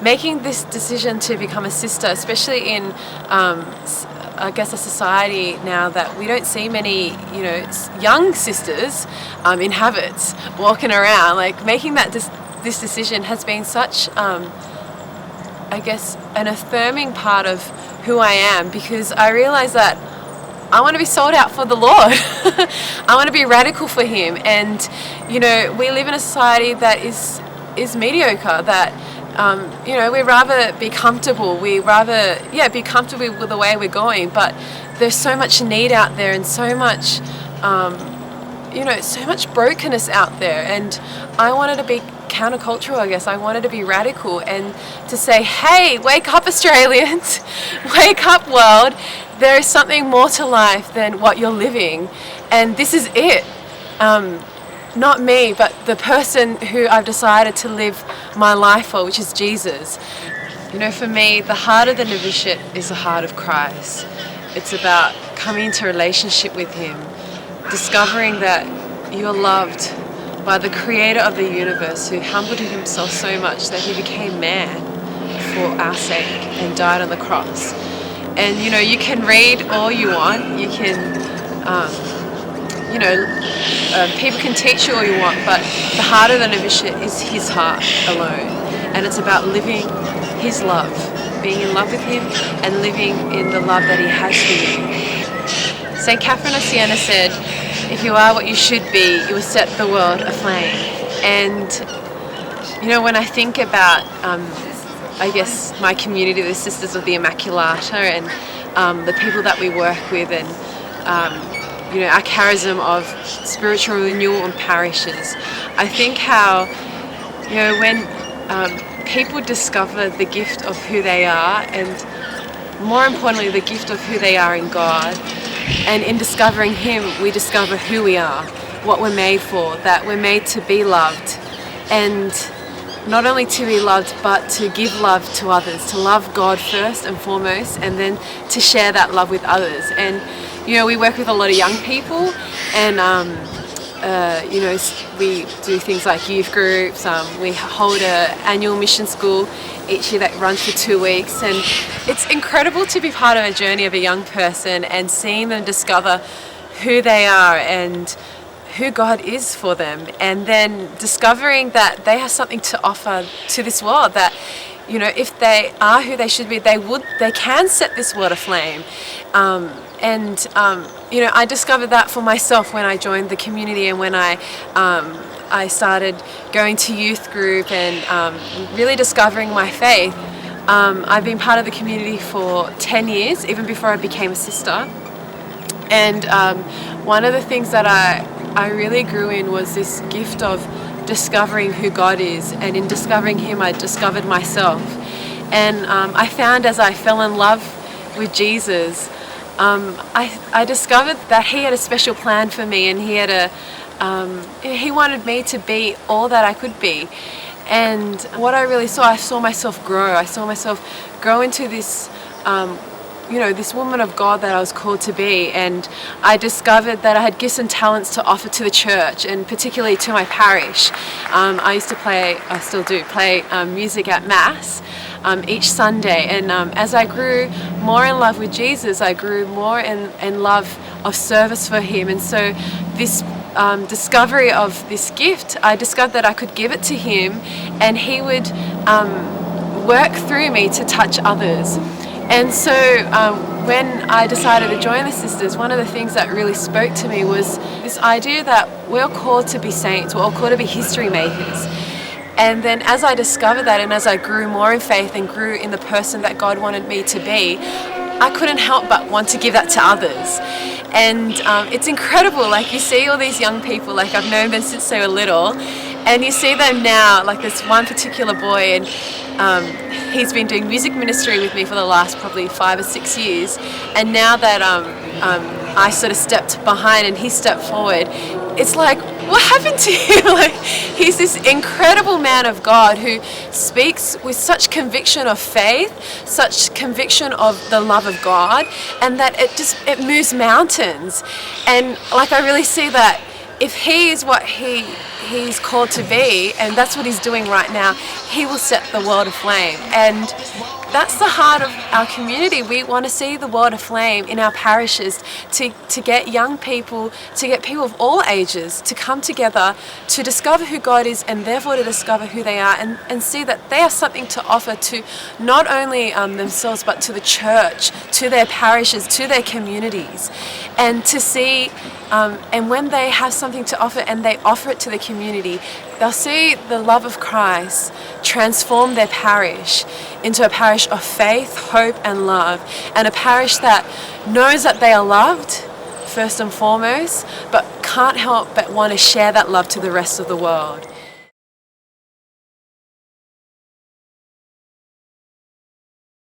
making this decision to become a sister, especially in I guess a society now that we don't see many, young sisters in habits walking around. Like, making this decision has been such, I guess, an affirming part of who I am, because I realize that I want to be sold out for the Lord. I want to be radical for Him. And, we live in a society that is mediocre, that we'd rather be comfortable. We rather, be comfortable with the way we're going. But there's so much need out there, and so much, so much brokenness out there. And I wanted to be countercultural, I guess. I wanted to be radical and to say, hey, wake up, Australians. Wake up, world. There is something more to life than what you're living. And this is it. Not me, but the person who I've decided to live my life for, which is Jesus. For me, the heart of the novitiate is the heart of Christ. It's about coming into relationship with Him, discovering that you're loved by the Creator of the universe, who humbled Himself so much that He became man for our sake and died on the cross. And you can read all you want, you can people can teach you all you want, but the heart of the novitiate is His heart alone. And it's about living His love, being in love with Him and living in the love that He has for you. St. Catherine of Siena said, if you are what you should be, you will set the world aflame. And, when I think about, I guess, my community, the Sisters of the Immaculata, and the people that we work with, and our charism of spiritual renewal in parishes, I think how, when people discover the gift of who they are, and more importantly, the gift of who they are in God, and in discovering Him, we discover who we are, what we're made for, that we're made to be loved, and not only to be loved, but to give love to others, to love God first and foremost, and then to share that love with others. And we work with a lot of young people, and we do things like youth groups. We hold an annual mission school each year that runs for 2 weeks, and it's incredible to be part of a journey of a young person and seeing them discover who they are and who God is for them, and then discovering that they have something to offer to this world, that if they are who they should be, they can set this world aflame. I discovered that for myself when I joined the community, and when I started going to youth group and really discovering my faith. I've been part of the community for 10 years, even before I became a sister. And one of the things that I really grew in was this gift of discovering who God is, and in discovering Him, I discovered myself. And I found, as I fell in love with Jesus, I discovered that He had a special plan for me, and He wanted me to be all that I could be. And what I really saw, I saw myself grow. I saw myself grow into this, this woman of God that I was called to be. And I discovered that I had gifts and talents to offer to the church, and particularly to my parish. I used to I still do, play music at Mass each Sunday. And as I grew more in love with Jesus, I grew more in love of service for Him. And so this discovery of this gift, I discovered that I could give it to Him, and He would work through me to touch others. And so when I decided to join the sisters, one of the things that really spoke to me was this idea that we're called to be saints, we're all called to be history makers. And then as I discovered that, and as I grew more in faith and grew in the person that God wanted me to be, I couldn't help but want to give that to others. And it's incredible, like you see all these young people, like I've known them since they were little, and you see them now, like this one particular boy, and he's been doing music ministry with me for the last probably 5 or 6 years, and now that I sort of stepped behind and he stepped forward, it's like, what happened to him? Like, he's this incredible man of God who speaks with such conviction of faith, such conviction of the love of God, and that it moves mountains. And like, I really see that if he is what he he's called to be, and that's what he's doing right now, he will set the world aflame. And that's the heart of our community. We want to see the world aflame in our parishes, to get young people, to get people of all ages to come together to discover who God is, and therefore to discover who they are, and see that they have something to offer to not only themselves, but to the church, to their parishes, to their communities. And to see, and when they have something to offer and they offer it to the community, they'll see the love of Christ transform their parish into a parish of faith, hope and love, and a parish that knows that they are loved first and foremost, but can't help but want to share that love to the rest of the world.